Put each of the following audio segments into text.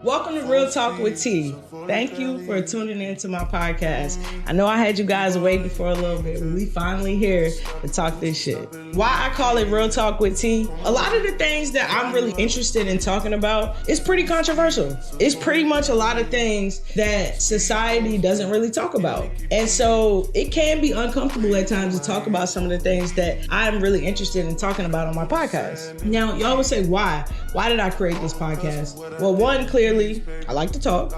Welcome to Real Talk with T. Thank you for tuning in to my podcast. I know I had you guys waiting for a little bit, but we finally here to talk this shit. Why I call it Real Talk with T? A lot of the things that I'm really interested in talking about is pretty controversial. It's pretty much a lot of things that society doesn't really talk about. And so it can be uncomfortable at times to talk about some of the things that I'm really interested in talking about on my podcast. Now, y'all would say, why? Why did I create this podcast? Well, one, clearly, I like to talk.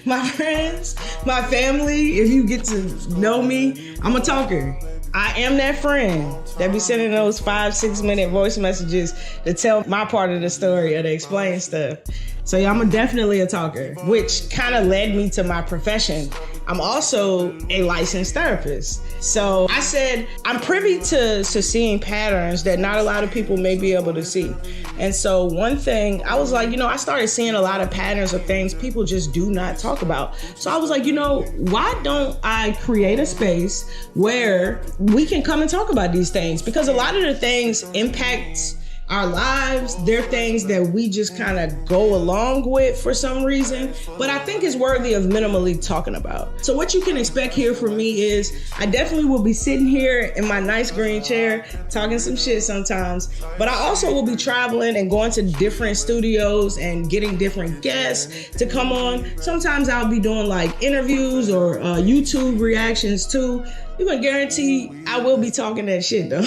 My friends, my family, if you get to know me, I'm a talker. I am that friend that be sending those 5-6 minute voice messages to tell my part of the story or to explain stuff. So yeah, I'm definitely a talker, which kind of led me to my profession. I'm also a licensed therapist. So I said, I'm privy to seeing patterns that not a lot of people may be able to see. And so one thing, I was like, I started seeing a lot of patterns of things people just do not talk about. So I was like, why don't I create a space where we can come and talk about these things? Because a lot of the things impact our lives. They're things that we just kind of go along with for some reason, but I think it's worthy of minimally talking about. So what you can expect here from me is I definitely will be sitting here in my nice green chair talking some shit sometimes, but I also will be traveling and going to different studios and getting different guests to come on. Sometimes I'll be doing like interviews or YouTube reactions too. You can guarantee I will be talking that shit though.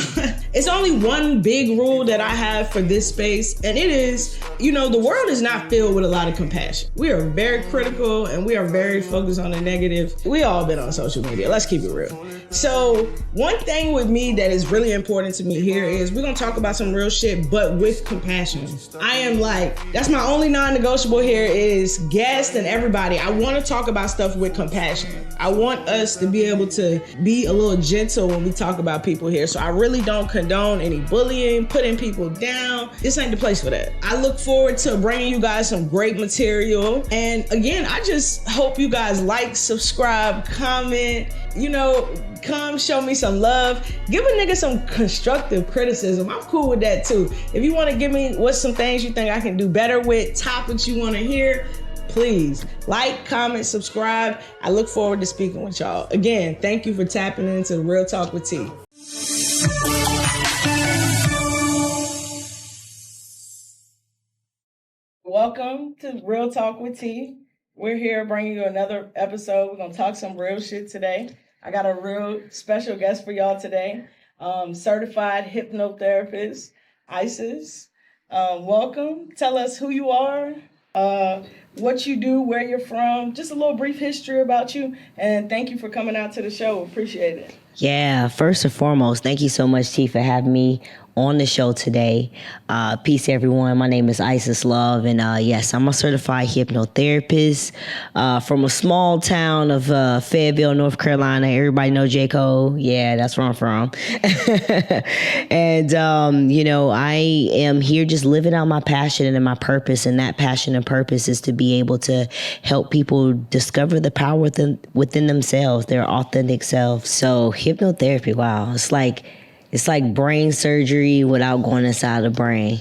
It's only one big rule that I have for this space, and it is, the world is not filled with a lot of compassion. We are very critical and we are very focused on the negative. We all been on social media. Let's keep it real. So one thing with me that is really important to me here is we're gonna talk about some real shit, but with compassion. I am that's my only non-negotiable here is guests and everybody. I want to talk about stuff with compassion. I want us to be able to be a little gentle when we talk about people here. So I really don't condone any bullying, putting people down. This ain't the place for that. I look forward to bringing you guys some great material. And again, I just hope you guys like, subscribe, comment, come show me some love. Give a nigga some constructive criticism. I'm cool with that too. If you want to give me what's some things you think I can do better with, topics you want to hear, please like, comment, subscribe. I look forward to speaking with y'all. Again, thank you for tapping into Real Talk with T. Welcome to Real Talk with T. We're here bringing you another episode. We're going to talk some real shit today. I got a real special guest for y'all today. Certified hypnotherapist, Isis. Welcome. Tell us who you are. What you do, where you're from, just a little brief history about you, and thank you for coming out to the show. Appreciate it. Yeah, first and foremost, thank you so much, T, for having me on the show today. Peace, everyone. My name is Isis Love, and yes, I'm a certified hypnotherapist from a small town of Fayetteville, North Carolina. Everybody know J. Cole? Yeah, that's where I'm from. And, I am here just living out my passion and my purpose, and that passion and purpose is to be able to help people discover the power within themselves, their authentic self. So hypnotherapy, wow, it's like brain surgery without going inside the brain.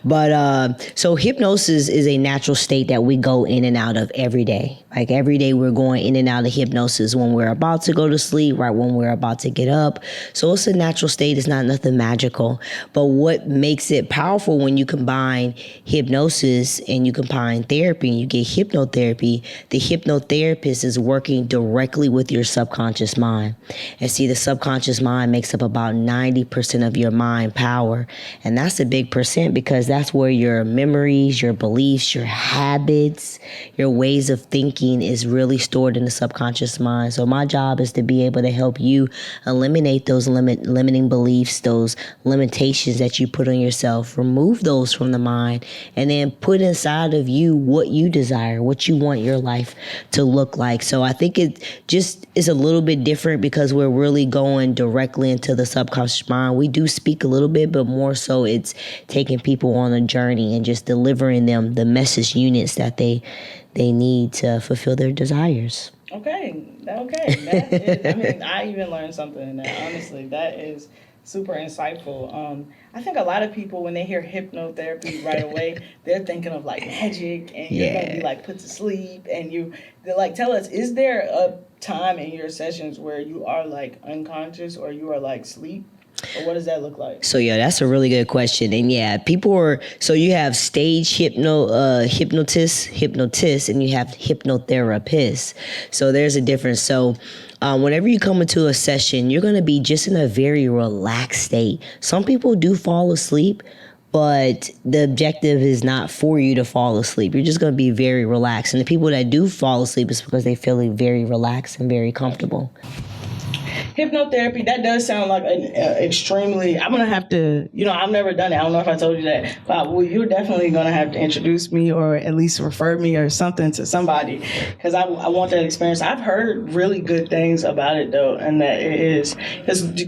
But so hypnosis is a natural state that we go in and out of every day. Like every day we're going in and out of hypnosis when we're about to go to sleep, right when we're about to get up. So it's a natural state. It's not nothing magical. But what makes it powerful when you combine hypnosis and you combine therapy and you get hypnotherapy, the hypnotherapist is working directly with your subconscious mind. And see, the subconscious mind makes up about 90% of your mind power. And that's a big percent because that's where your memories, your beliefs, your habits, your ways of thinking is really stored in the subconscious mind. So my job is to be able to help you eliminate those limiting beliefs, those limitations that you put on yourself, remove those from the mind, and then put inside of you what you desire, what you want your life to look like. So I think it just is a little bit different because we're really going directly into the subconscious mind. We do speak a little bit, but more so it's taking people on a journey and just delivering them the message units that they need to fulfill their desires. Okay. That is, I even learned something in that. Honestly, that is Super insightful. I think a lot of people, when they hear hypnotherapy right away, they're thinking of like magic and you're going to be like put to sleep. And they're like, tell us, is there a time in your sessions where you are like unconscious or you are like sleep? Or what does that look like? So yeah, that's a really good question. And yeah, so you have stage hypnotists, and you have hypnotherapists. So there's a difference. So whenever you come into a session, you're going to be just in a very relaxed state. Some people do fall asleep, but the objective is not for you to fall asleep. You're just going to be very relaxed. And the people that do fall asleep is because they feel very relaxed and very comfortable. Hypnotherapy, that does sound like an extremely, I'm going to have to, I've never done it. I don't know if I told you that, but you're definitely going to have to introduce me or at least refer me or something to somebody because I want that experience. I've heard really good things about it though, and that it is.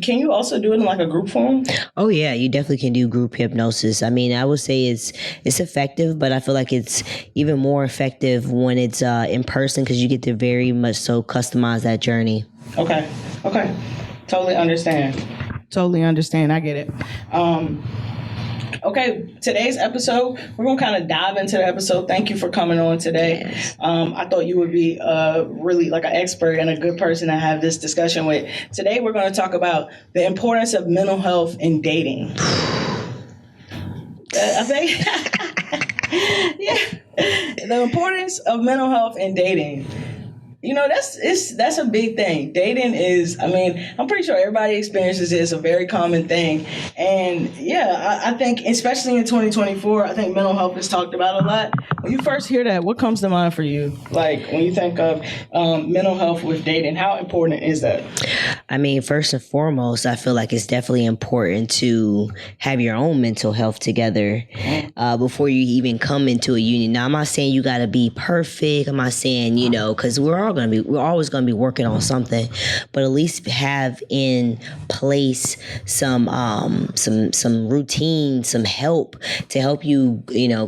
Can you also do it in like a group form? Oh yeah, you definitely can do group hypnosis. I mean, I would say it's effective, but I feel like it's even more effective when it's in person because you get to very much so customize that journey. Okay. Totally understand. I get it. Okay, today's episode, we're going to kind of dive into the episode. Thank you for coming on today. Yes. I thought you would be really like an expert and a good person to have this discussion with. Today, we're going to talk about the importance of mental health in dating. I think, yeah, the importance of mental health in dating. That's a big thing. Dating is, I'm pretty sure everybody experiences it. It's a very common thing. And yeah, I think, especially in 2024, I think mental health is talked about a lot. When you first hear that, what comes to mind for you? Like when you think of mental health with dating, how important is that? I mean, first and foremost, I feel like it's definitely important to have your own mental health together before you even come into a union. Now, I'm not saying you got to be perfect. I'm not saying, because we're always going to be working on something, but at least have in place some routine, some help to help you,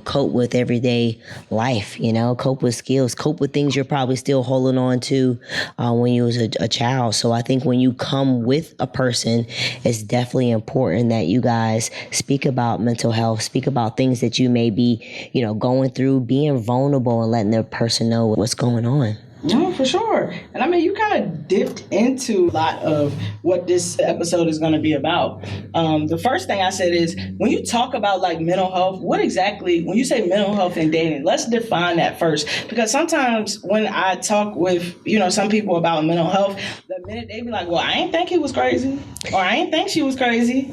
cope with everyday life, cope with skills, cope with things you're probably still holding on to when you was a child. So I think when you come with a person, it's definitely important that you guys speak about mental health, speak about things that you may be, going through, being vulnerable and letting the person know what's going on. No, for sure. And you kind of dipped into a lot of what this episode is going to be about. The first thing I said is when you talk about like mental health, what exactly, when you say mental health and dating, let's define that first. Because sometimes when I talk with, some people about mental health, the minute they be like, well, I ain't think he was crazy or I ain't think she was crazy.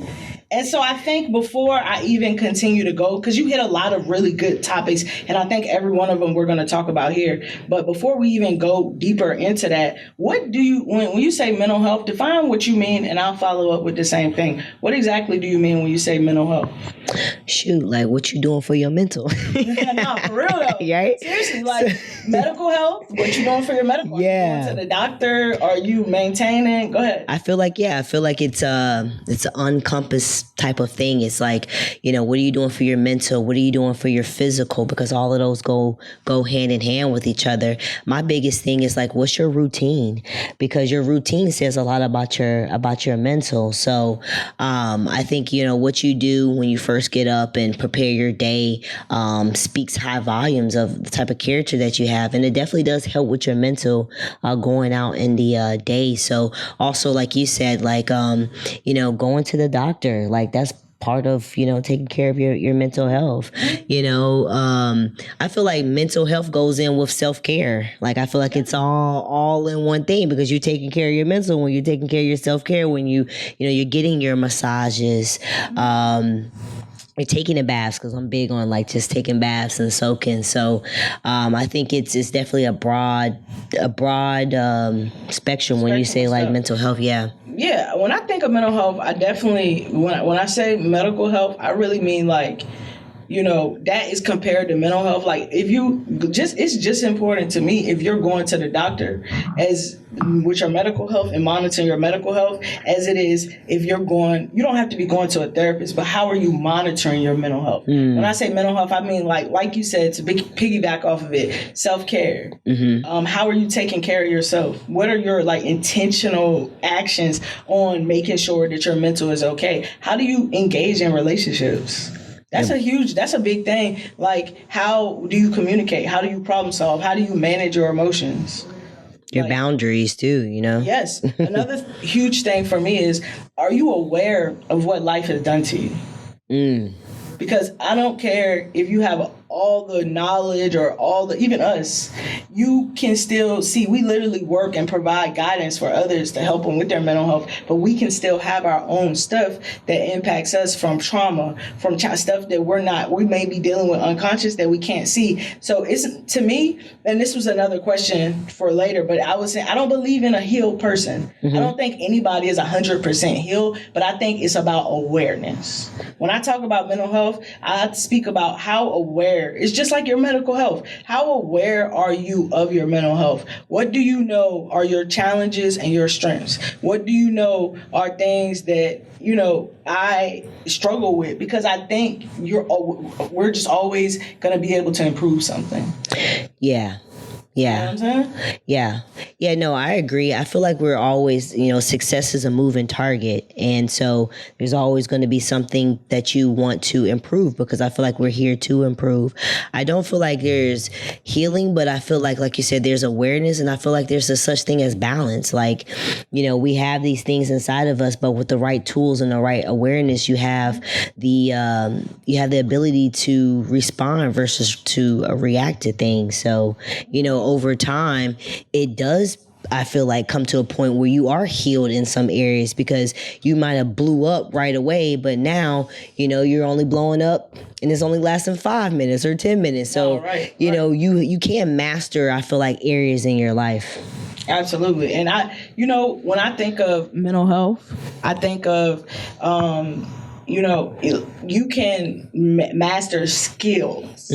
And so I think before I even continue to go, because you hit a lot of really good topics, and I think every one of them we're going to talk about here. But before we even go deeper into that, what do you, when you say mental health, define what you mean, and I'll follow up with the same thing. What exactly do you mean when you say mental health? Shoot, like what you doing for your mental? No, for real though. Right? Seriously, like medical health, what you doing for your medical? Yeah. Are you going to the doctor? Are you maintaining? Go ahead. I feel like it's an unencompassed type of thing. It's like, what are you doing for your mental? What are you doing for your physical? Because all of those go hand in hand with each other. My biggest thing is like, what's your routine? Because your routine says a lot about your mental. So I think, what you do when you first get up and prepare your day speaks high volumes of the type of character that you have. And it definitely does help with your mental going out in the day. So also, like you said, like, going to the doctor, like that's part of, taking care of your mental health. I feel like mental health goes in with self-care. Like, I feel like it's all in one thing because you're taking care of your mental when you're taking care of your self-care, when you're getting your massages, you're taking a bath, because I'm big on like just taking baths and soaking. So I think it's definitely a broad spectrum when you say like mental health. Yeah. Yeah, when I think of mental health, I definitely, when I say medical health, I really mean like, that is compared to mental health. Like it's just important to me if you're going to the doctor as with your medical health and monitoring your medical health as it is if you don't have to be going to a therapist, but how are you monitoring your mental health? When I say mental health, I mean like you said, to piggyback off of it, self-care. How are you taking care of yourself? What are your like intentional actions on making sure that your mental is okay? How do you engage in relationships? That's a big thing. Like, how do you communicate? How do you problem solve? How do you manage your emotions? Your boundaries too, Yes. Another huge thing for me is, are you aware of what life has done to you? Because I don't care if you have all the knowledge or even us, you can still see, we literally work and provide guidance for others to help them with their mental health, but we can still have our own stuff that impacts us from trauma, from stuff that we may be dealing with unconscious that we can't see. So it's, to me, and this was another question for later, but I was saying, I don't believe in a healed person. I don't think anybody is 100% healed, but I think it's about awareness. When I talk about mental health, I speak about how aware. It's just like your medical health. How aware are you of your mental health? What do you know are your challenges and your strengths? What do you know are things that, I struggle with? Because I think we're just always going to be able to improve something. Yeah. Yeah. You know what I'm saying? Yeah. Yeah, no, I agree. I feel like we're always, success is a moving target. And so there's always going to be something that you want to improve, because I feel like we're here to improve. I don't feel like there's healing, but I feel like you said, there's awareness, and I feel like there's a such thing as balance. Like, we have these things inside of us, but with the right tools and the right awareness, you have the ability to respond versus to react to things. So, over time, it does, I feel like, come to a point where you are healed in some areas, because you might have blew up right away, but now, you're only blowing up and it's only lasting 5 minutes or 10 minutes. So, you can master, I feel like, areas in your life. Absolutely. And when I think of mental health, I think of, you can master skills.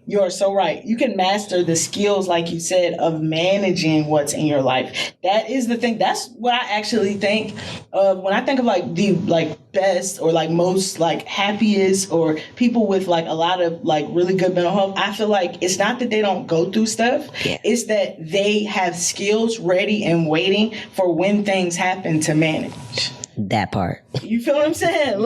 You're so right. You can master the skills, like you said, of managing what's in your life. That is the thing. That's what I actually think of when I think of like the best or most happiest or people with a lot of really good mental health. I feel like it's not that they don't go through stuff. Yeah. It's that they have skills ready and waiting for when things happen to manage. That part. You feel what I'm saying?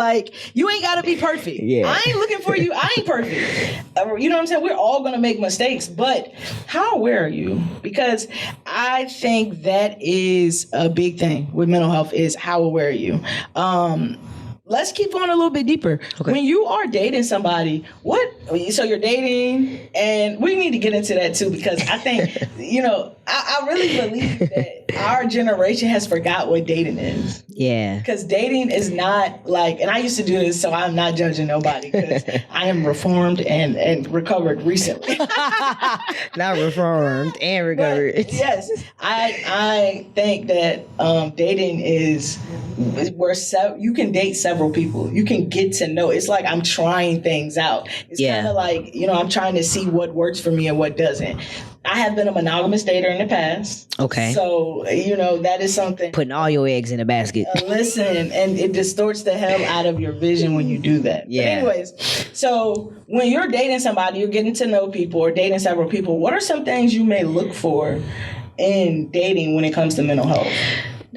You ain't got to be perfect. Yeah. I ain't looking for you. I ain't perfect. You know what I'm saying? We're all going to make mistakes, but how aware are you? Because I think that is a big thing with mental health, is how aware are you? Let's keep going a little bit deeper. Okay. When you are dating somebody, so you're dating, and we need to get into that too, because I think, I really believe that our generation has forgot what dating is. Yeah. Because dating is not and I used to do this, so I'm not judging nobody, because I am reformed and recovered recently. Not reformed and recovered. But yes, I think that dating is where you can date several people. You can get to know. It's like I'm trying things out. It's kind of like, I'm trying to see what works for me and what doesn't. I have been a monogamous dater in the past. Okay. So, that is something. Putting all your eggs in a basket. Listen, and it distorts the hell out of your vision when you do that. Yeah. But anyways, so when you're dating somebody, you're getting to know people or dating several people, what are some things you may look for in dating when it comes to mental health?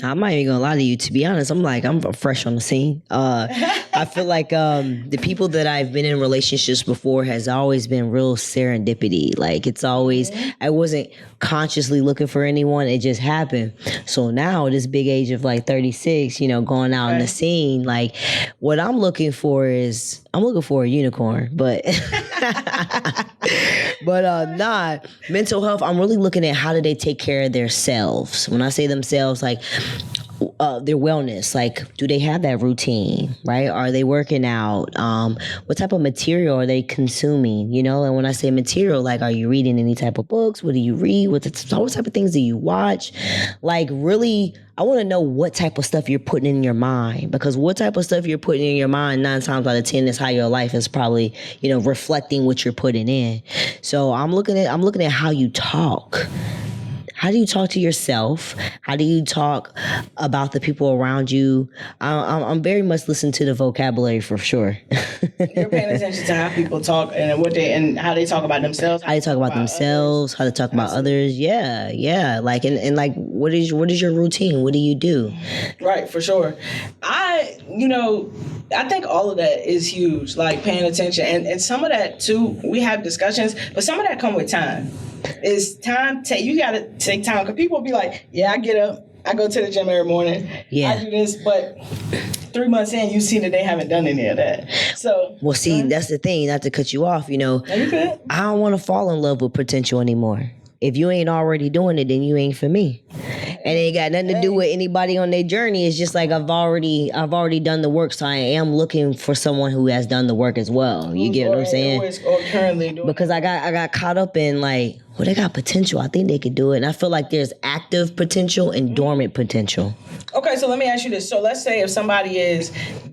I'm not even gonna lie to you. To be honest, I'm fresh on the scene. I feel like the people that I've been in relationships before has always been real serendipity. It's always, I wasn't consciously looking for anyone. It just happened. So now at this big age of 36, going out on the scene, what I'm looking for is, I'm looking for a unicorn, but not mental health. I'm really looking at how do they take care of themselves. When I say themselves, their wellness, do they have that routine, right? Are they working out? What type of material are they consuming? And when I say material, are you reading any type of books? What do you read? What type of things do you watch? Really, I want to know what type of stuff you're putting in your mind, because what type of stuff you're putting in your mind 9 times out of 10 is how your life is probably, reflecting what you're putting in. So I'm looking at how you talk. how do you talk to yourself? How do you talk about the people around you? I'm very much listening to the vocabulary for sure. You're paying attention to how people talk and how they talk about themselves. How they talk about themselves, how to talk about others. Yeah. Like and like what is your routine? What do you do? Right, for sure. I think all of that is huge, like paying attention. And some of that too, we have discussions, but some of that come with time. It's time, you gotta take time. Because people be like, yeah, I get up, I go to the gym every morning, I do this, but 3 months in, you see that they haven't done any of that. So, well, see, that's the thing. Not to cut you off, Are you good? I don't want to fall in love with potential anymore. If you ain't already doing it, then you ain't for me. And it ain't got nothing to do with anybody on their journey. It's just like I've already done the work, so I am looking for someone who has done the work as well. You get what I'm saying? Or currently doing because I got caught up in like, well, they got potential. I think they could do it. And I feel like there's active potential and dormant potential. Okay, so let me ask you this. So let's say if somebody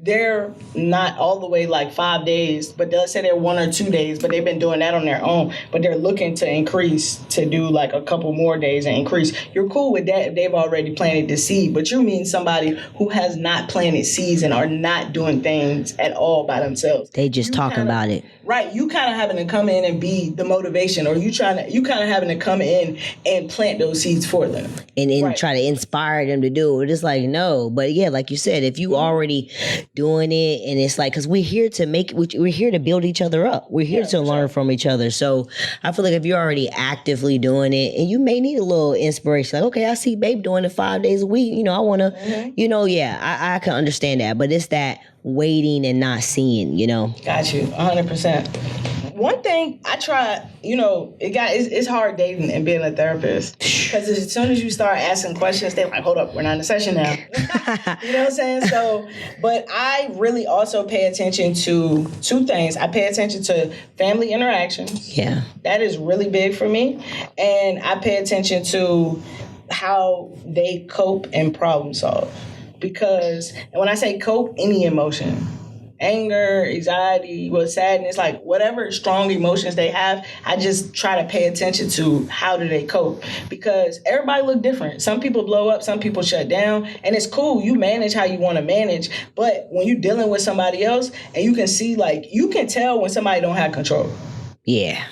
they're not all the way like 5 days, but let's say they're 1 or 2 days, but they've been doing that on their own, but they're looking to increase, to do like a couple more days and increase. You're cool with that if they've already planted the seed, but you mean somebody who has not planted seeds and are not doing things at all by themselves. They just talking about it. Right, you kind of having to come in and be the motivation, or you kind of having to come in and plant those seeds for them. And then try to inspire them to do it. It's like, no. But yeah, like you said, if you already doing it, and it's like, because we're here to build each other up. We're here to learn from each other. So I feel like if you're already actively doing it, and you may need a little inspiration, like, okay, I see Babe doing it 5 days a week. I want to, I can understand that. But it's that waiting and not seeing, Got you, 100%. One thing I try, it's hard dating and being a therapist, because as soon as you start asking questions, they're like, hold up, we're not in a session now. You know what I'm saying? So, but I really also pay attention to two things. I pay attention to family interactions. Yeah. That is really big for me. And I pay attention to how they cope and problem solve. Because, and when I say cope, any emotion, anger, anxiety, sadness, like whatever strong emotions they have, I just try to pay attention to how do they cope, because everybody look different. Some people blow up, some people shut down, and it's cool. You manage how you want to manage, but when you're dealing with somebody else and you can see, like, you can tell when somebody don't have control. Yeah.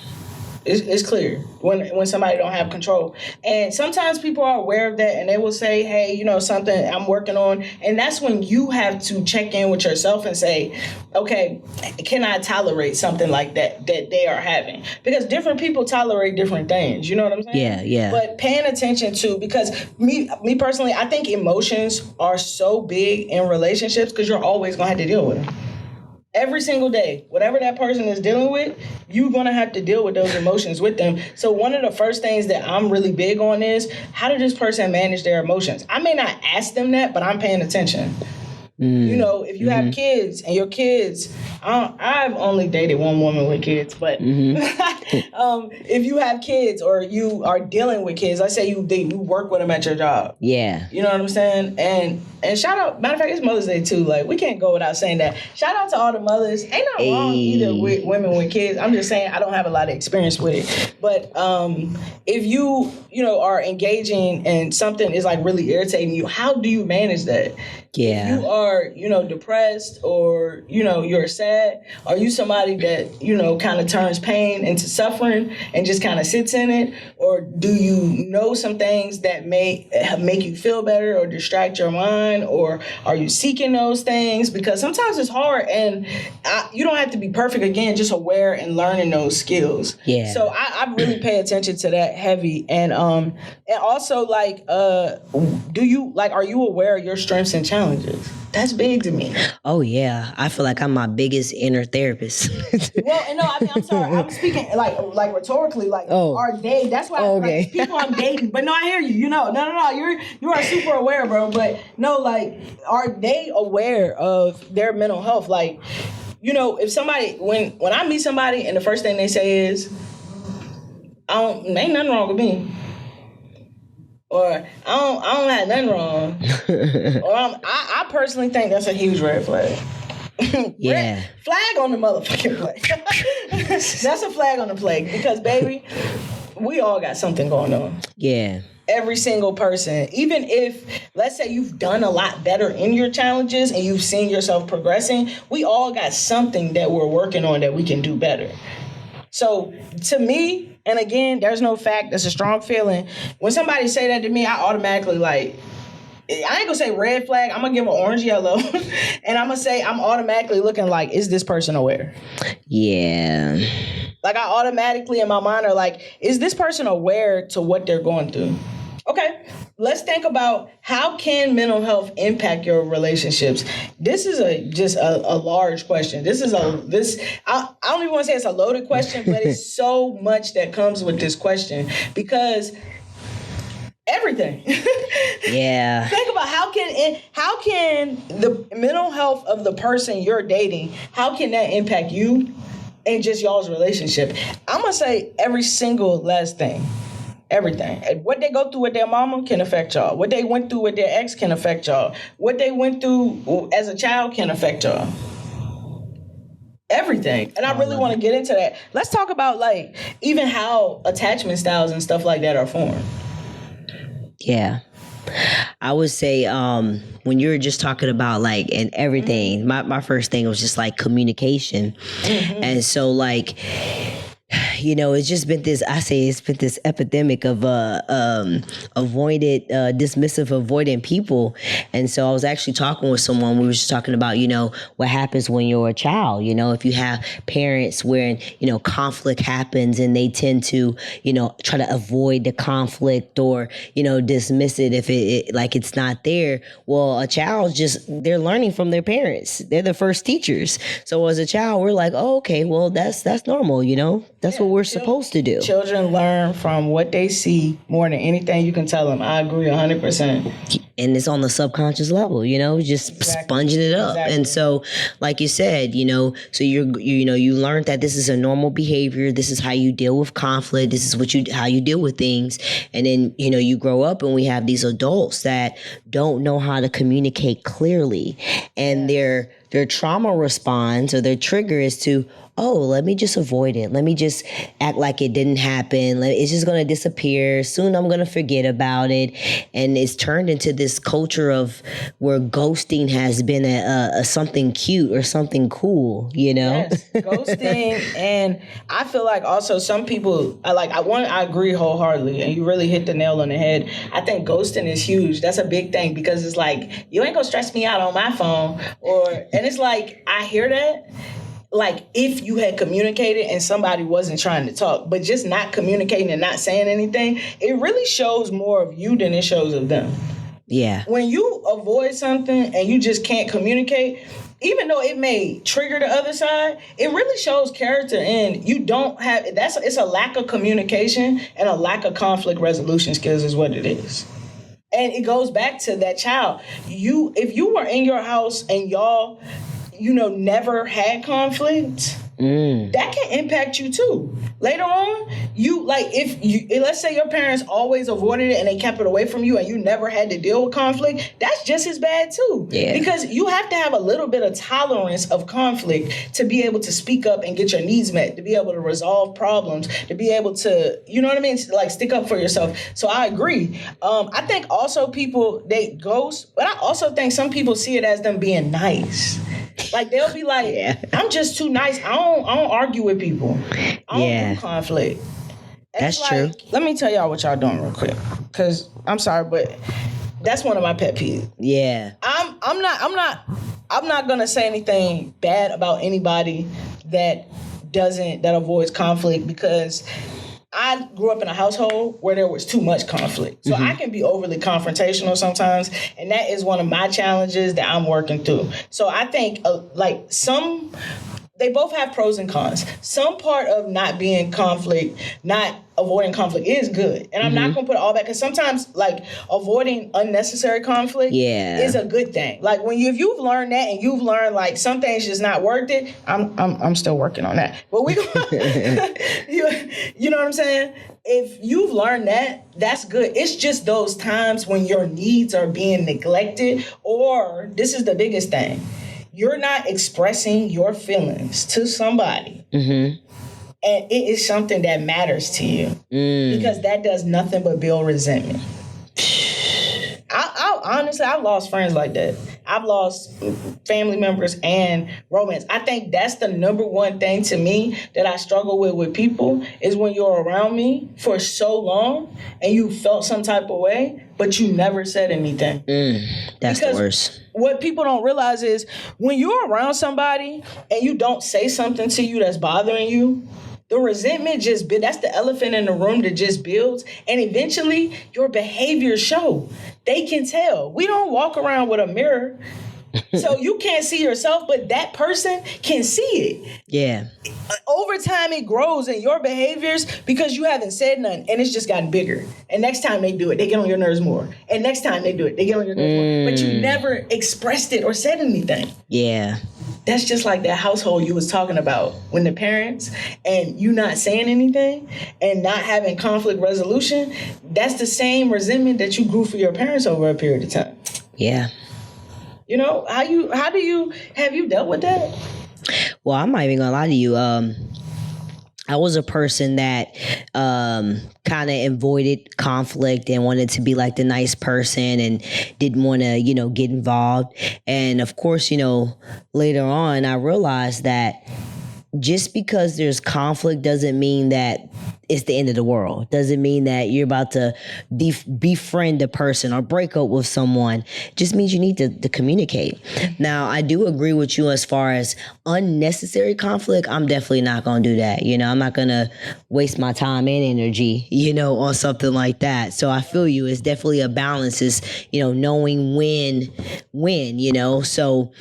It's clear when somebody don't have control. And sometimes people are aware of that and they will say, hey, something I'm working on. And that's when you have to check in with yourself and say, okay, can I tolerate something like that they are having? Because different people tolerate different things. You know what I'm saying? Yeah. But paying attention to, because me personally, I think emotions are so big in relationships because you're always going to have to deal with them. Every single day, whatever that person is dealing with, you're going to have to deal with those emotions with them. So one of the first things that I'm really big on is, how did this person manage their emotions? I may not ask them that, but I'm paying attention. If you have kids and your kids, I've only dated one woman with kids, but if you have kids or you are dealing with kids, let's say you work with them at your job. Yeah. You know what I'm saying? And shout out, matter of fact, it's Mother's Day too. Like, we can't go without saying that. Shout out to all the mothers. Ain't nothing wrong either with women with kids. I'm just saying I don't have a lot of experience with it. But if you are engaging and something is like really irritating you, how do you manage that? Yeah. If you are, depressed or, you're sad, are you somebody that, kind of turns pain into suffering and just kind of sits in it? Or do you know some things that may make you feel better or distract your mind? Or are you seeking those things? Because sometimes it's hard, and you don't have to be perfect, again, just aware and learning those skills. Yeah. So I really pay attention to that heavy. And also, like, are you aware of your strengths and challenges? That's big to me. Oh, yeah. I feel like I'm my biggest inner therapist. Well, no, I'm sorry. I'm speaking like rhetorically, like, are they? That's why like, people I'm dating. But no, I hear you. No. You are super aware, bro. But no, like, are they aware of their mental health? Like, if somebody, when I meet somebody and the first thing they say is, ain't nothing wrong with me. Or I don't have nothing wrong. Or I personally think that's a huge red flag. Yeah. Flag on the motherfucking play. That's a flag on the play, because, baby, we all got something going on. Yeah. Every single person, even if, let's say, you've done a lot better in your challenges and you've seen yourself progressing, we all got something that we're working on that we can do better. So to me, and again, there's no fact, that's a strong feeling. When somebody say that to me, I automatically like, I ain't gonna say red flag, I'm gonna give an orange yellow. And I'm gonna say I'm automatically looking like, is this person aware? Yeah. Like, I automatically in my mind are like, is this person aware to what they're going through? Okay, let's think about how can mental health impact your relationships. This is a large question. I don't even want to say it's a loaded question, but it's so much that comes with this question because everything. Yeah. Think about how can the mental health of the person you're dating, how can that impact you and just y'all's relationship? I'm gonna say every single last thing. Everything. What they go through with their mama can affect y'all. What they went through with their ex can affect y'all. What they went through as a child can affect y'all. Everything. And I really want to get into that. Let's talk about like even how attachment styles and stuff like that are formed. Yeah. I would say when you were just talking about like and everything, my first thing was just like communication. And so like, you know, it's just been this epidemic of dismissive, avoidant people. And so I was actually talking with someone, we were just talking about, you know, what happens when you're a child, you know, if you have parents where, you know, conflict happens and they tend to, you know, try to avoid the conflict or, you know, dismiss it if it like it's not there. Well, a child they're learning from their parents. They're the first teachers. So as a child, we're like, oh, okay, well, that's normal, you know? That's what we're supposed to do. Children learn from what they see more than anything you can tell them. I agree 100%. And it's on the subconscious level, you know, just sponging it up. Exactly. And so, like you said, you know, so you learned that this is a normal behavior. This is how you deal with conflict. This is how you deal with things. And then, you know, you grow up and we have these adults that don't know how to communicate clearly. And their trauma response or their trigger is to, oh, let me just avoid it. Let me just act like it didn't happen. It's just going to disappear. Soon I'm going to forget about it. And it's turned into this culture of where ghosting has been a something cute or something cool, you know? Yes, ghosting. And I feel like also some people, I agree wholeheartedly, and you really hit the nail on the head. I think ghosting is huge. That's a big thing because it's like, you ain't going to stress me out on my phone. And it's like, I hear that. Like if you had communicated and somebody wasn't trying to talk, but just not communicating and not saying anything, it really shows more of you than it shows of them. Yeah. When you avoid something and you just can't communicate, even though it may trigger the other side, it really shows character and you don't have, it's a lack of communication and a lack of conflict resolution skills is what it is. And it goes back to that child. If you were in your house and y'all, you know, never had conflict, that can impact you too. Later on, let's say your parents always avoided it and they kept it away from you and you never had to deal with conflict, that's just as bad too. Yeah. Because you have to have a little bit of tolerance of conflict to be able to speak up and get your needs met, to be able to resolve problems, to be able to, you know what I mean? Like stick up for yourself. So I agree. I think also people, they ghost, but I also think some people see it as them being nice. Like they'll be like, I'm just too nice. I don't argue with people. I don't do conflict. And that's true. Let me tell y'all what y'all doing real quick. Cause I'm sorry, but that's one of my pet peeves. Yeah. I'm not gonna say anything bad about anybody that avoids conflict because I grew up in a household where there was too much conflict. So I can be overly confrontational sometimes. And that is one of my challenges that I'm working through. So I think they both have pros and cons. Some part of not avoiding conflict is good. And I'm not going to put it all back because sometimes like avoiding unnecessary conflict is a good thing. Like if you've learned that and you've learned like some things just not worth it, I'm still working on that. But you know what I'm saying? If you've learned that, that's good. It's just those times when your needs are being neglected, or this is the biggest thing. You're not expressing your feelings to somebody. And it is something that matters to you because that does nothing but build resentment. honestly, I've lost friends like that. I've lost family members and romance. I think that's the number one thing to me that I struggle with people is when you're around me for so long and you felt some type of way, but you never said anything. That's because the worst. What people don't realize is when you're around somebody and you don't say something to you that's bothering you, the resentment just that's the elephant in the room that just builds, and eventually your behaviors show. They can tell. We don't walk around with a mirror, so you can't see yourself, but that person can see it. Yeah. Over time, it grows in your behaviors because you haven't said nothing, and it's just gotten bigger. And next time they do it, they get on your nerves more. And next time they do it, they get on your nerves more. But you never expressed it or said anything. Yeah. That's just like that household you was talking about when the parents and you not saying anything and not having conflict resolution. That's the same resentment that you grew for your parents over a period of time. Yeah. You know, have you dealt with that? Well, I'm not even gonna lie to you. I was a person that kind of avoided conflict and wanted to be like the nice person and didn't want to, get involved. And of course, later on, I realized that just because there's conflict doesn't mean that it's the end of the world. Doesn't mean that you're about to befriend a person or break up with someone. It just means you need to communicate. Now, I do agree with you as far as unnecessary conflict. I'm definitely not going to do that. I'm not going to waste my time and energy, on something like that. So I feel you. It's definitely a balance is, knowing when, so...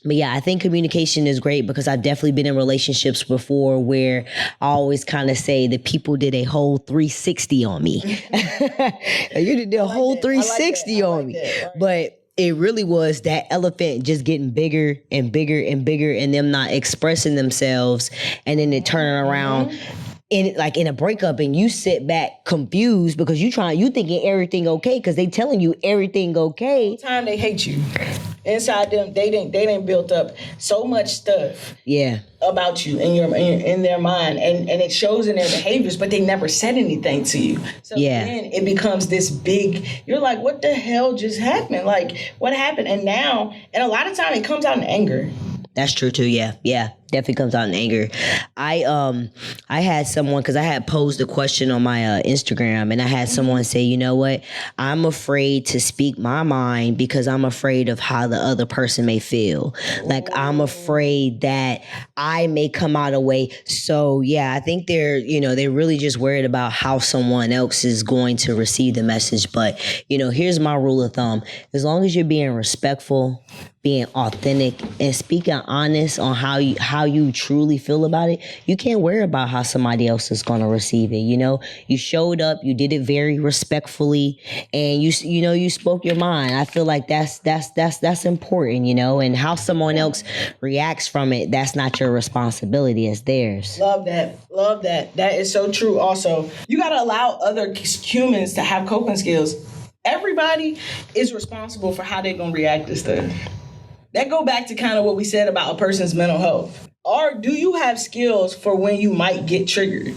But yeah, I think communication is great because I've definitely been in relationships before where I always kind of say that people did a whole 360 on me. You did a whole 360 on me. Right. But it really was that elephant just getting bigger and bigger and bigger and them not expressing themselves and then it turning around. In a breakup and you sit back confused because you thinking everything okay because they telling you everything okay. The time they hate you. Inside them, they didn't built up so much stuff. Yeah. About you in their mind, and it shows in their behaviors, but they never said anything to you. So then it becomes this big. You're like, what the hell just happened? Like, what happened? And a lot of time it comes out in anger. That's true too. Yeah. Definitely comes out in anger. I had someone, because I had posed a question on my Instagram, and I had someone say, you know what? I'm afraid to speak my mind because I'm afraid of how the other person may feel. Like I'm afraid that I may come out a way. So yeah, I think they're really just worried about how someone else is going to receive the message. But here's my rule of thumb: as long as you're being respectful, being authentic, and speaking honest on how you truly feel about it, you can't worry about how somebody else is going to receive it. You showed up, you did it very respectfully, and you spoke your mind. I feel like that's important, and how someone else reacts from it, that's not your responsibility, it's theirs. Love that. That is so true. Also, you got to allow other humans to have coping skills. Everybody is responsible for how they're going to react to stuff. That go back to kind of what we said about a person's mental health. Or do you have skills for when you might get triggered,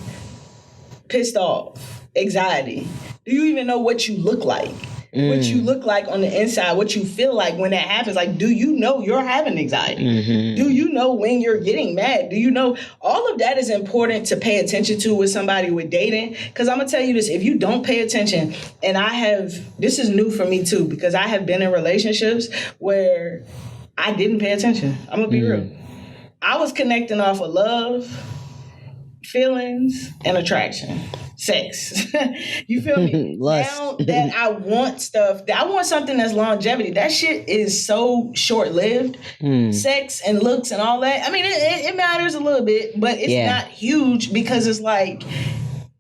pissed off, anxiety? Do you even know what you look like? What you look like on the inside, what you feel like when that happens? Like, do you know you're having anxiety? Mm-hmm. Do you know when you're getting mad? Do you know? All of that is important to pay attention to with somebody with dating. Because I'm going to tell you this, if you don't pay attention, and this is new for me too, because I have been in relationships where I didn't pay attention. I'm going to be real. I was connecting off of love, feelings, and attraction. Sex. You feel me? Now that I want something that's longevity. That shit is so short-lived. Sex and looks and all that. I mean, it matters a little bit, but it's not huge because it's like,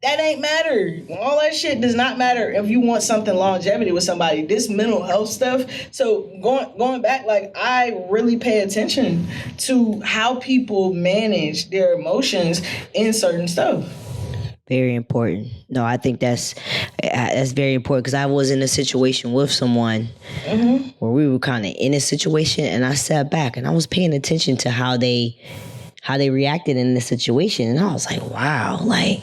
that ain't matter. All that shit does not matter if you want something longevity with somebody. This mental health stuff. So going back, like I really pay attention to how people manage their emotions in certain stuff. Very important. No, I think that's very important because I was in a situation with someone where we were kind of in a situation, and I sat back and I was paying attention to how they reacted in the situation, and I was like, wow, like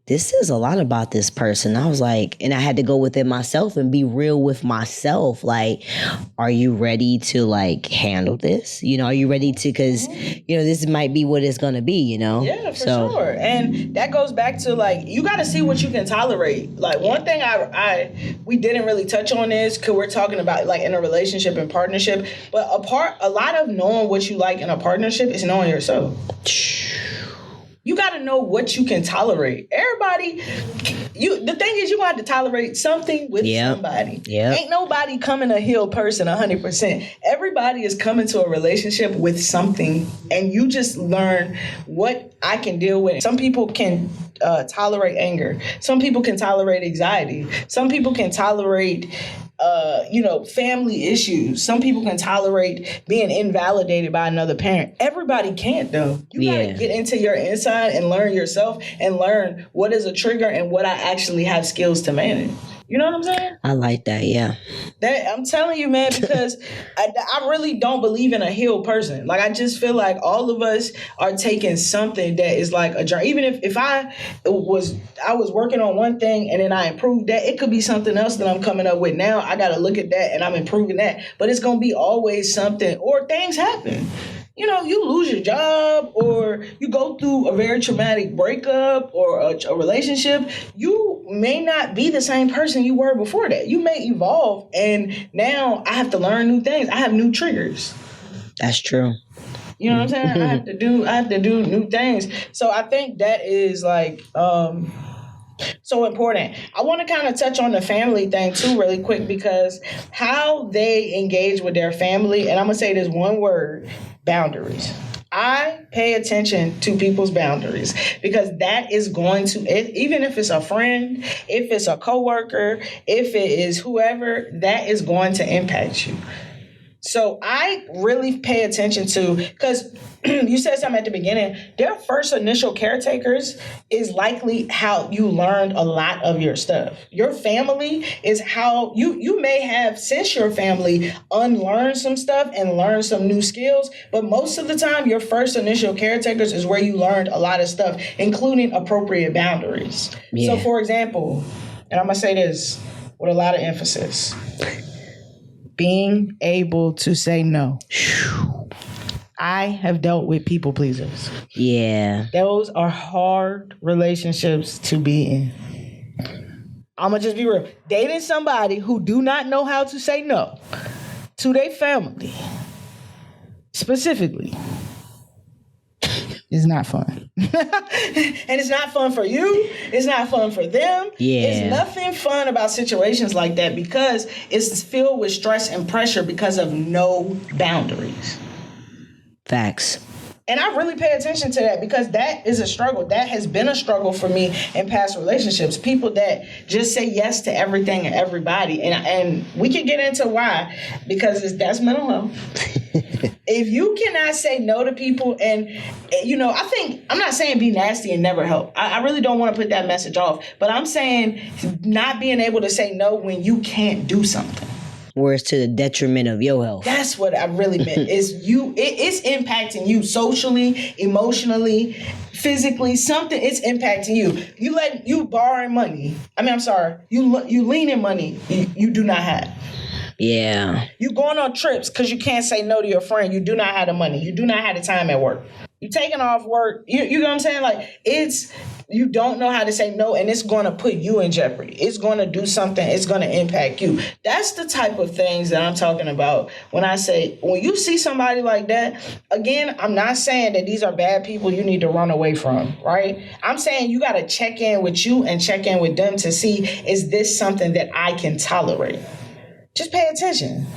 this says a lot about this person. I was like, and I had to go within myself and be real with myself. Like, are you ready to like handle this? You know, are you ready to, because, you know, this might be what it's going to be, you know? Yeah, for sure. And that goes back to like, you got to see what you can tolerate. Like one thing we didn't really touch on is, because we're talking about like in a relationship and partnership, but a lot of knowing what you like in a partnership is knowing yourself. You got to know what you can tolerate. Everybody, the thing is, you're going to have to tolerate something with somebody. Yep. Ain't nobody coming a healed person 100%. Everybody is coming to a relationship with something, and you just learn what I can deal with. Some people can tolerate anger. Some people can tolerate anxiety. Some people can tolerate family issues. Some people can tolerate being invalidated by another parent. Everybody can't, though. You gotta get into your inside and learn yourself and learn what is a trigger and what I actually have skills to manage. You know what I'm saying? I like that, yeah. I'm telling you, man, because I really don't believe in a healed person. Like, I just feel like all of us are taking something that is like a journey. Even if I was working on one thing and then I improved that, it could be something else that I'm coming up with now. I got to look at that and I'm improving that. But it's going to be always something, or things happen. You know, you lose your job or you go through a very traumatic breakup or a relationship. You may not be the same person you were before that. You may evolve, and now I have to learn new things. I have new triggers. That's true. You know what I'm saying? I have to do new things. So I think that is like so important. I want to kind of touch on the family thing too really quick, because how they engage with their family, and I'm going to say this one word, boundaries. I pay attention to people's boundaries, because that is going to, even if it's a friend, if it's a coworker, if it is whoever, that is going to impact you. So I really pay attention to, because you said something at the beginning, their first initial caretakers is likely how you learned a lot of your stuff. Your family is how you may have, since your family, unlearned some stuff and learned some new skills. But most of the time, your first initial caretakers is where you learned a lot of stuff, including appropriate boundaries. Yeah. So for example, and I'm going to say this with a lot of emphasis, being able to say no. I have dealt with people pleasers. Yeah. Those are hard relationships to be in. I'm going to just be real. Dating somebody who do not know how to say no to their family, specifically, is not fun. And it's not fun for you. It's not fun for them. Yeah. It's nothing fun about situations like that, because it's filled with stress and pressure because of no boundaries. Facts. And I really pay attention to that, because that is a struggle. That has been a struggle for me in past relationships. People that just say yes to everything and everybody. And we can get into why, because that's mental health. If you cannot say no to people, and, you know, I'm not saying be nasty and never help. I really don't want to put that message off. But I'm saying not being able to say no when you can't do something. Where it's to the detriment of your health. That's what I really meant. It's impacting you socially, emotionally, physically. Something, it's impacting you. You borrowing money. You leaning money you do not have. Yeah. You going on trips because you can't say no to your friend. You do not have the money. You do not have the time at work. You taking off work. You know what I'm saying? Like, you don't know how to say no, and it's going to put you in jeopardy. It's going to do something. It's going to impact you. That's the type of things that I'm talking about when I say, when you see somebody like that, again, I'm not saying that these are bad people you need to run away from, right? I'm saying you got to check in with you and check in with them to see, is this something that I can tolerate? Just pay attention.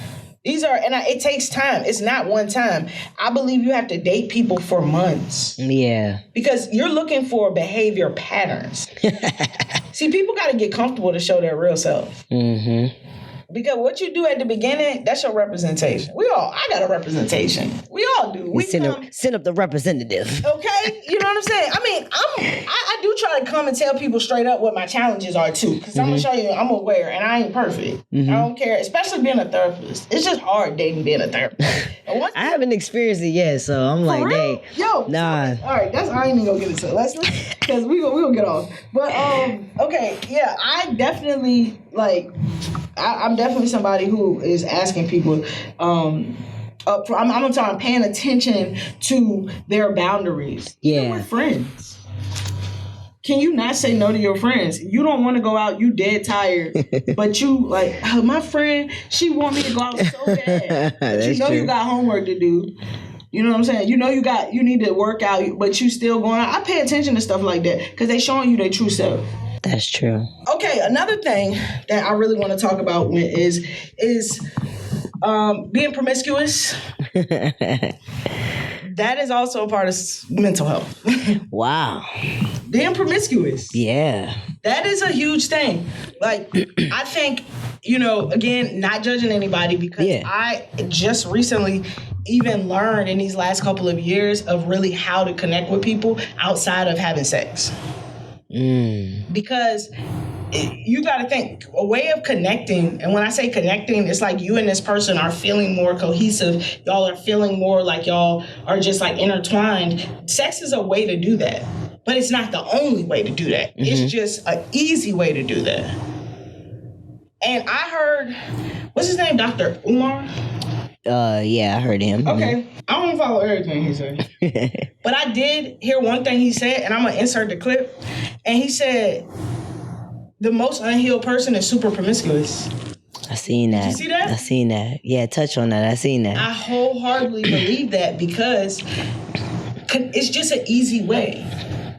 It takes time. It's not one time. I believe you have to date people for months. Yeah. Because you're looking for behavior patterns. See, people got to get comfortable to show their real self. Mm-hmm. Because what you do at the beginning, that's your representation. I got a representation. We all do. Send up the representative. Okay? You know what I'm saying? I mean, I do try to come and tell people straight up what my challenges are too. Because I'm going to show you I'm aware and I ain't perfect. I don't care. Especially being a therapist. It's just hard dating being a therapist. I haven't experienced it yet, so I'm like, dang. Yo. Nah. All right, I ain't even going to get into it. Let's because we gonna get off. But, okay, yeah, I definitely, I'm definitely somebody who is asking people, I'm talking paying attention to their boundaries. Yeah. We're friends. Can you not say no to your friends? You don't want to go out, you dead tired, but you my friend, she want me to go out so bad. But you know true. You got homework to do. You know what I'm saying? You know you need to work out, but you still going out. I pay attention to stuff like that because they showing you their true self. That's true. Okay, another thing that I really want to talk about is being promiscuous. That is also a part of mental health. Wow. Being promiscuous. Yeah. That is a huge thing. I think, again, not judging anybody because I just recently even learned in these last couple of years of really how to connect with people outside of having sex. Because you got to think a way of connecting. And when I say connecting, it's like you and this person are feeling more cohesive. Y'all are feeling more like y'all are just intertwined. Sex is a way to do that, but it's not the only way to do that. It's just an easy way to do that. And I heard, what's his name? Dr. Umar? Yeah, I heard him. Okay. I don't follow everything he said. But I did hear one thing he said, and I'm going to insert the clip. And he said, the most unhealed person is super promiscuous. I seen that. Did you see that? I seen that. Yeah, touch on that. I seen that. I wholeheartedly believe that because it's just an easy way.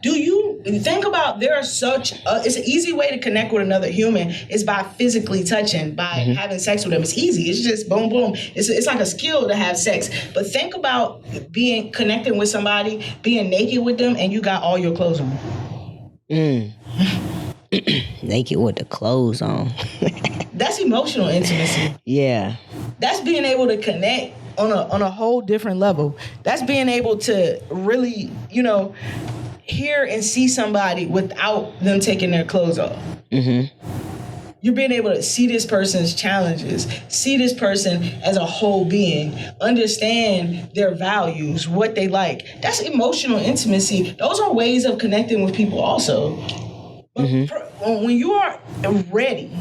Do you think about it's an easy way to connect with another human is by physically touching, by having sex with them. It's easy. It's just boom, boom. It's like a skill to have sex. But think about connecting with somebody, being naked with them, and you got all your clothes on. Naked with the clothes on. That's emotional intimacy. Yeah. That's being able to connect on a whole different level. That's being able to really, hear and see somebody without them taking their clothes off. You're being able to see this person's challenges, see this person as a whole being, understand their values, what they like. That's emotional intimacy. Those are ways of connecting with people also. But when you are ready,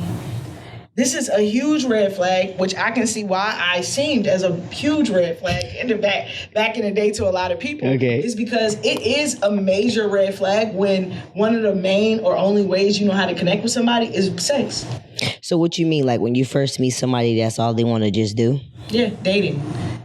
this is a huge red flag, which I can see why I seemed as a huge red flag in the back in the day to a lot of people. Okay. Is because it is a major red flag when one of the main or only ways you know how to connect with somebody is sex. So what you mean, when you first meet somebody, that's all they want to just do? Yeah, dating.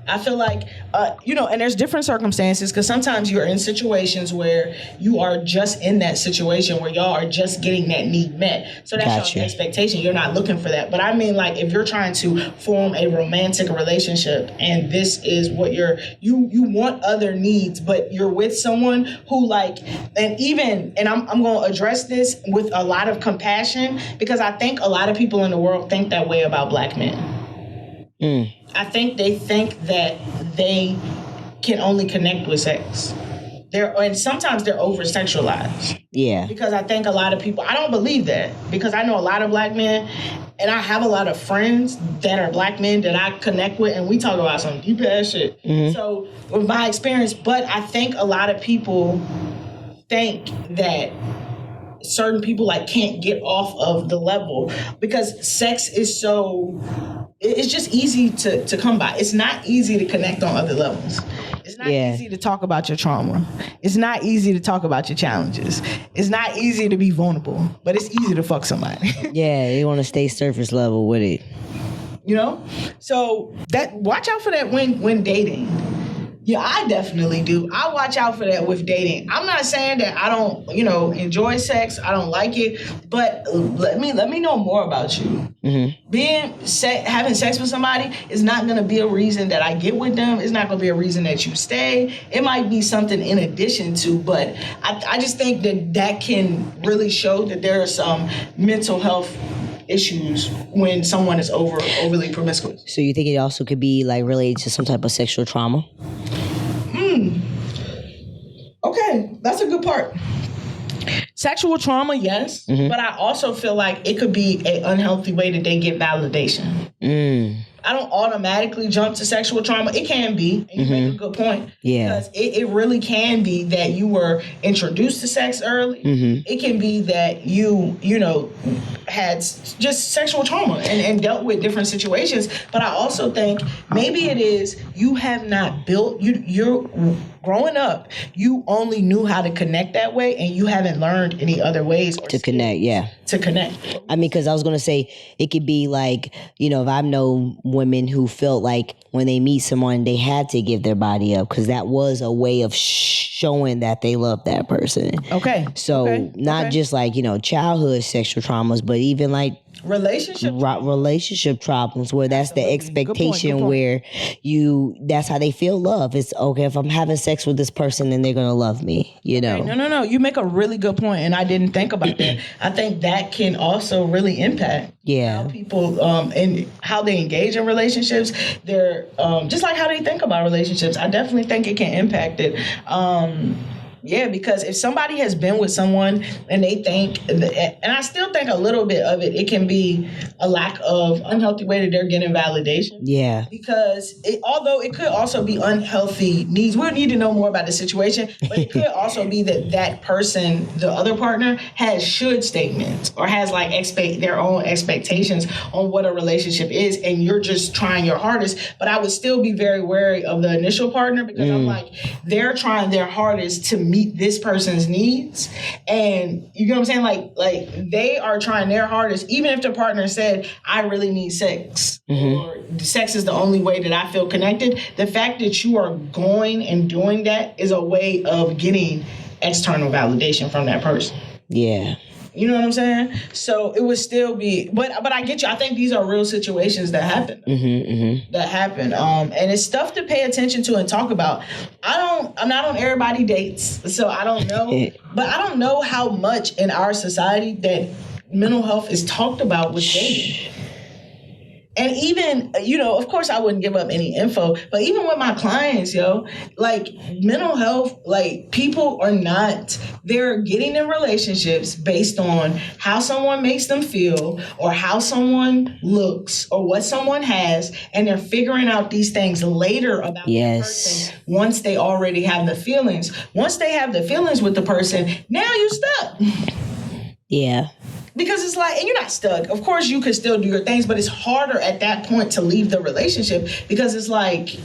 I feel like, and there's different circumstances because sometimes you're in situations where you are just in that situation where y'all are just getting that need met. So that's your expectation. You're not looking for that. But I mean, if you're trying to form a romantic relationship and this is what you want other needs, but you're with someone who and I'm going to address this with a lot of compassion because I think a lot of people in the world think that way about Black men. I think they think that they can only connect with sex. And sometimes they're over-sexualized. Yeah. Because I think a lot of people, I don't believe that. Because I know a lot of Black men, and I have a lot of friends that are Black men that I connect with, and we talk about some deep-ass shit. So, with my experience, but I think a lot of people think that certain people can't get off of the level because sex is so... It's just easy to come by. It's not easy to connect on other levels. It's not easy to talk about your trauma. It's not easy to talk about your challenges. It's not easy to be vulnerable, but it's easy to fuck somebody. Yeah, you want to stay surface level with it. So watch out for that when dating. Yeah, I definitely do. I watch out for that with dating. I'm not saying that I don't, enjoy sex. I don't like it, but let me know more about you. Having sex with somebody is not going to be a reason that I get with them. It's not going to be a reason that you stay. It might be something in addition to, but I just think that can really show that there are some mental health issues when someone is overly promiscuous. So you think it also could be like related to some type of sexual trauma? Okay, that's a good part. Sexual trauma, yes, but I also feel like it could be an unhealthy way that they get validation. I don't automatically jump to sexual trauma. It can be, and you make a good point. Yeah. Because it really can be that you were introduced to sex early. It can be that you had just sexual trauma and dealt with different situations. But I also think maybe it is you have not built, you're growing up, you only knew how to connect that way and you haven't learned any other ways to connect, to connect. I mean, because I was going to say, it could be like, if I've known women who felt like when they meet someone, they had to give their body up because that was a way of showing that they love that person. Okay. So not just like, childhood sexual traumas, but even like relationship problems where that's the expectation where that's how they feel love. It's okay if I'm having sex with this person, then they're gonna love me, know. No. You make a really good point, and I didn't think about that. I think that can also really impact how people and how they engage in relationships. They're just like how they think about relationships. I definitely think it can impact it. Yeah, because if somebody has been with someone and they think, and I still think a little bit of it can be a lack of unhealthy way that they're getting validation. Yeah. Because although it could also be unhealthy needs, we'll need to know more about the situation, but it could also be that person, the other partner, has should statements or has like their own expectations on what a relationship is, and you're just trying your hardest. But I would still be very wary of the initial partner because I'm like, they're trying their hardest to meet this person's needs, and you know what I'm saying, like they are trying their hardest, even if the partner said I really need sex or sex is the only way that I feel connected. The fact that you are going and doing that is a way of getting external validation from that person. Yeah. You know what I'm saying? So it would still be, but I get you. I think these are real situations that happen. That happen. And it's stuff to pay attention to and talk about. I'm not on everybody dates, so I don't know. But I don't know how much in our society that mental health is talked about with dating. And even, of course I wouldn't give up any info, but even with my clients, like mental health, like people are not, they're getting in relationships based on how someone makes them feel or how someone looks or what someone has. And they're figuring out these things later about the person once they already have the feelings. Once they have the feelings with the person, now you're stuck. Yeah. Because it's like, and you're not stuck. Of course, you could still do your things, but it's harder at that point to leave the relationship because it's like,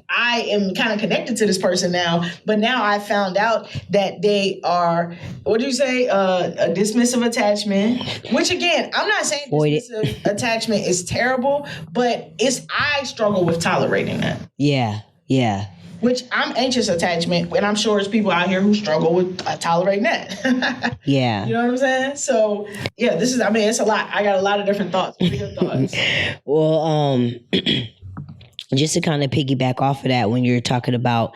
I am kind of connected to this person now, but now I found out that they are, what do you say, a dismissive attachment, which again, I'm not saying dismissive attachment is terrible, but I struggle with tolerating that. Yeah. Which I'm anxious attachment, and I'm sure there's people out here who struggle with tolerating that. Yeah. You know what I'm saying? So, yeah, it's a lot. I got a lot of different thoughts. What are your thoughts? Well, just to kind of piggyback off of that, when you're talking about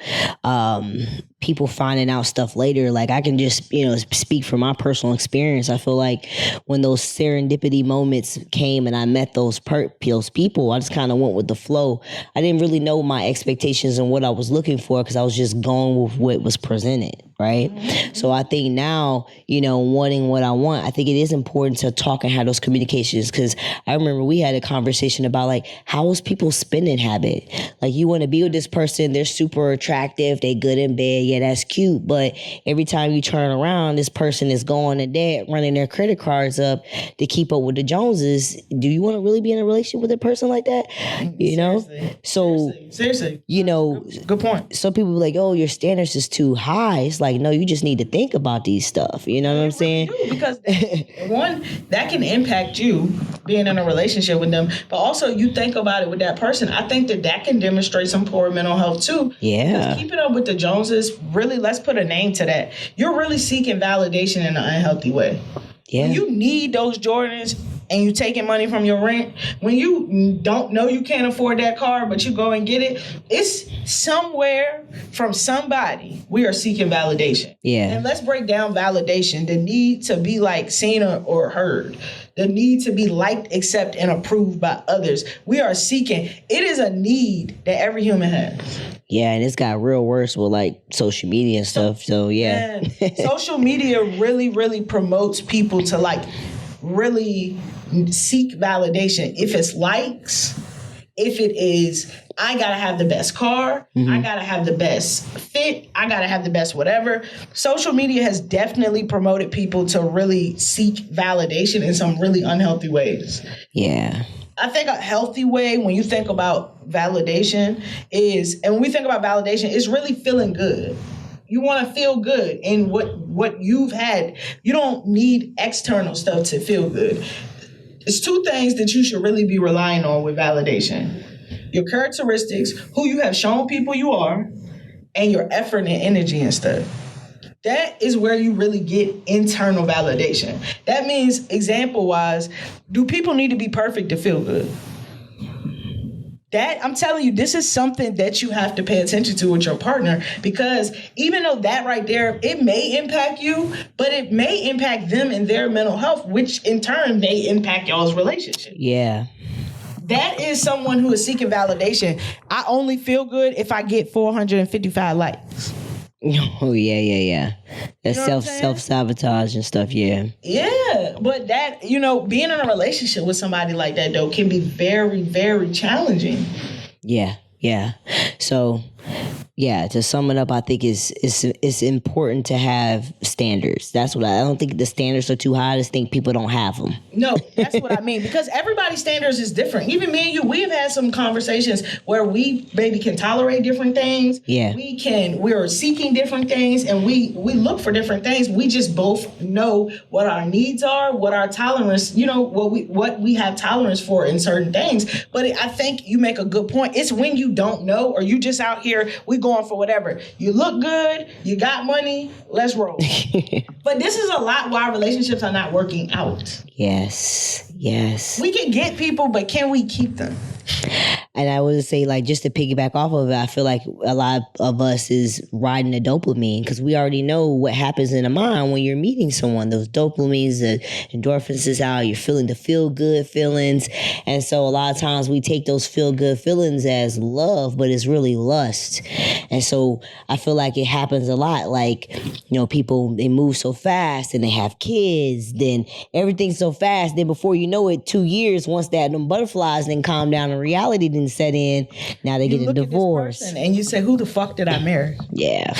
people finding out stuff later, like I can just, speak from my personal experience. I feel like when those serendipity moments came and I met those people, I just kind of went with the flow. I didn't really know my expectations and what I was looking for because I was just going with what was presented, right? Mm-hmm. So I think now, wanting what I want, I think it is important to talk and have those communications because I remember we had a conversation about like, how is people's spending habit? Like you want to be with this person, they're super attractive, they good in bed, yeah, that's cute. But every time you turn around, this person is going to debt, running their credit cards up to keep up with the Joneses. Do you want to really be in a relationship with a person like that? Seriously. Good point. Some people be like, oh, your standards is too high. It's like, no, you just need to think about these stuff. You know what I'm saying? Really do, because one, that can impact you being in a relationship with them, but also you think about it with that person. I think that can demonstrate some poor mental health too. Yeah. Because keeping up with the Joneses, really, let's put a name to that. You're really seeking validation in an unhealthy way. Yeah. When you need those Jordans, and you taking money from your rent, when you don't know you can't afford that car, but you go and get it, it's somewhere from somebody. We are seeking validation. Yeah. And let's break down validation. The need to be like seen or heard. The need to be liked, accepted, and approved by others. We are seeking. It is a need that every human has. Yeah, and it's got real worse with like social media and stuff. So yeah. Social media really, really promotes people to like really seek validation. If it's likes, if it is, I gotta have the best car, I gotta have the best fit, I gotta have the best whatever. Social media has definitely promoted people to really seek validation in some really unhealthy ways. Yeah. I think a healthy way when you think about validation is, and when we think about validation, it's really feeling good. You want to feel good in what you've had. You don't need external stuff to feel good. It's two things that you should really be relying on with validation. Your characteristics, who you have shown people you are, and your effort and energy and stuff. That is where you really get internal validation. That means, example-wise, do people need to be perfect to feel good? That, I'm telling you, this is something that you have to pay attention to with your partner, because even though that right there, it may impact you, but it may impact them and their mental health, which in turn may impact y'all's relationship. Yeah. That is someone who is seeking validation. I only feel good if I get 455 likes. Oh yeah. That's You know self-sabotage and stuff, yeah. Yeah, but that, being in a relationship with somebody like that, though, can be very, very challenging. Yeah. So, yeah, to sum it up, I think it's important to have standards. That's what I don't think the standards are too high. I just think people don't have them. No, that's what I mean, because everybody's standards is different. Even me and you, we have had some conversations where we maybe can tolerate different things. Yeah. We're seeking different things, and we look for different things. We just both know what our needs are, what our tolerance, what we have tolerance for in certain things. But I think you make a good point. It's when you don't know, or you just out here, we going for whatever. You look good, you got money, let's roll. But this is a lot why relationships are not working out. Yes. We can get people, but can we keep them? And I would say, like, just to piggyback off of it, I feel like a lot of us is riding the dopamine, because we already know what happens in the mind when you're meeting someone. Those dopamines, the endorphins is out. You're feeling the feel-good feelings. And so a lot of times we take those feel-good feelings as love, but it's really lust. And so I feel like it happens a lot. Like, people, they move so fast and they have kids. Then everything's so fast. Then before you know it, 2 years, once them butterflies then calm down and reality didn't set in, now they get a divorce. And you say, who the fuck did I marry? Yeah.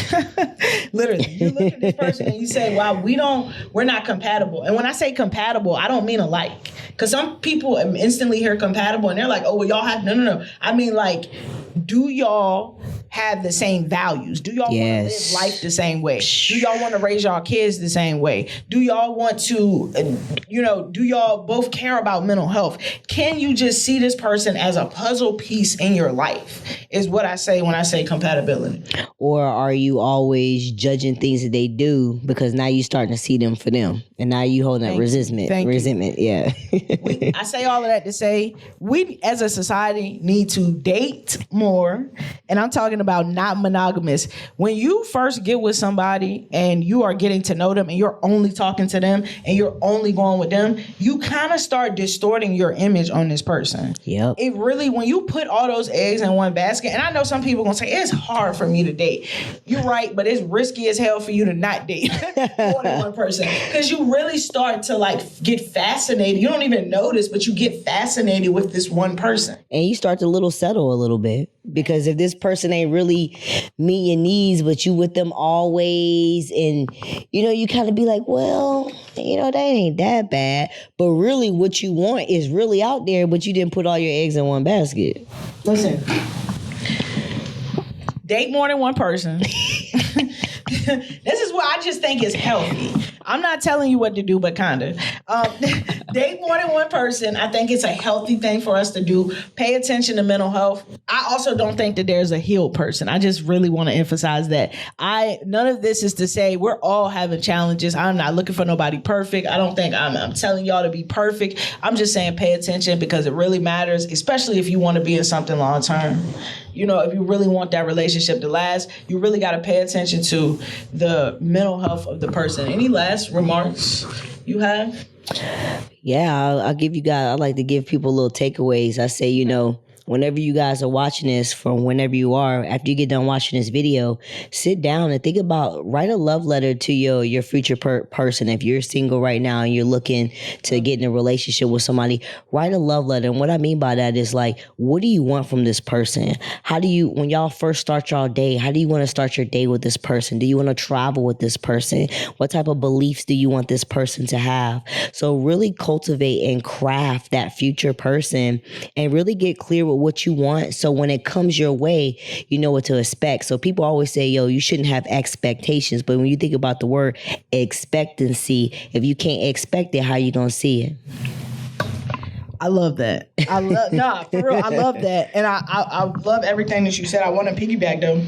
Literally. You look at this person and you say, wow, we're not compatible. And when I say compatible, I don't mean alike. Because some people instantly hear compatible and they're like, oh, well, y'all have, no. I mean, like, do y'all have the same values? Do y'all want to live life the same way? Do y'all want to raise y'all kids the same way? Do y'all want to, do y'all both care about mental health? Can you just see this person as a puzzle piece in your life, is what I say when I say compatibility. Or are you always judging things that they do because now you're starting to see them for them, and now you holding that resentment. Yeah. I say all of that to say we as a society need to date more, and I'm talking about not monogamous. When you first get with somebody and you are getting to know them and you're only talking to them and you're only going with them, you kind of start distorting your image on this person. Yep. It really, when you put all those eggs in one basket, and I know some people gonna say it's hard for me to date. You're right, but it's risky as hell for you to not date more than one person, because you really start to like get fascinated. You don't even notice, but you get fascinated with this one person, and you start to settle a little bit. Because if this person ain't really meet your needs, but you with them always, and you kind of be like, well, that ain't that bad. But really what you want is really out there, but you didn't put all your eggs in one basket. Listen, date more than one person. This is what I just think is healthy. I'm not telling you what to do, but kind of. Date more than one person. I think it's a healthy thing for us to do. Pay attention to mental health. I also don't think that there's a healed person. I just really want to emphasize that. None of this is to say we're all having challenges. I'm not looking for nobody perfect. I don't think I'm telling y'all to be perfect. I'm just saying pay attention because it really matters, especially if you want to be in something long term. You know, if you really want that relationship to last, you really got to pay attention to the mental health of the person. Any last remarks you have? Yeah, I'll give you guys, I like to give people little takeaways. I say, you know, whenever you guys are watching this, from whenever you are, after you get done watching this video, sit down and think about, write a love letter to your future person. If you're single right now and you're looking to get in a relationship with somebody, write a love letter. And what I mean by that is like, what do you want from this person? How do you, when y'all first start y'all day, how do you want to start your day with this person? Do you want to travel with this person? What type of beliefs do you want this person to have? So really cultivate and craft that future person and really get clear with what you want, so when it comes your way, you know what to expect. So people always say, yo, you shouldn't have expectations, but when you think about the word expectancy, if you can't expect it, how you gonna see it? I love that. For real, I love that. And I love everything that you said. I want to piggyback though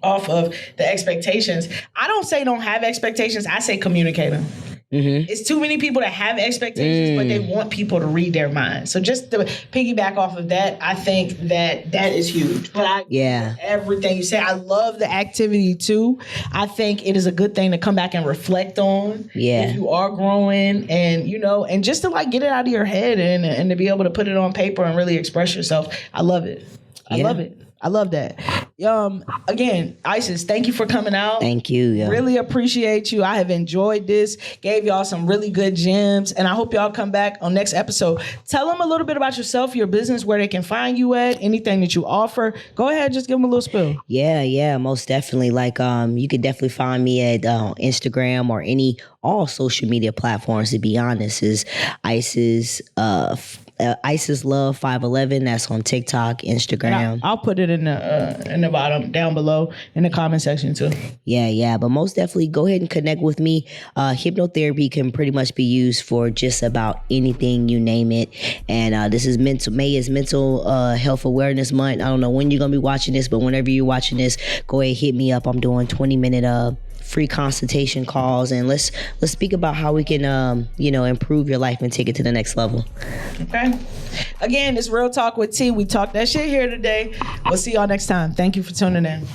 off of the expectations. I don't say don't have expectations. I say communicate them. Mm-hmm. It's too many people that have expectations, but they want people to read their minds. So just to piggyback off of that, I think that is huge. But everything you say, I love the activity too. I think it is a good thing to come back and reflect on if you are growing, and you know, and just to like get it out of your head and to be able to put it on paper and really express yourself. I love it. I love it. I love that. Again, Isis, thank you for coming out. Thank you. Yeah. Really appreciate you. I have enjoyed this. Gave y'all some really good gems, and I hope y'all come back on next episode. Tell them a little bit about yourself, your business, where they can find you at, anything that you offer. Go ahead, just give them a little spill. Yeah, most definitely. Like, you could definitely find me at Instagram or all social media platforms. To be honest, is Isis. Isis Love 511. That's on TikTok, Instagram. I'll put it in the bottom down below in the comment section too. Yeah. But most definitely, go ahead and connect with me. Hypnotherapy can pretty much be used for just about anything, you name it. And this is May is Mental Health Awareness Month. I don't know when you're gonna be watching this, but whenever you're watching this, go ahead, hit me up. I'm doing 20-minute free consultation calls, and let's speak about how we can improve your life and take it to the next level. Okay. Again, it's Real Talk with T. We talked that shit here today. We'll see y'all next time. Thank you for tuning in.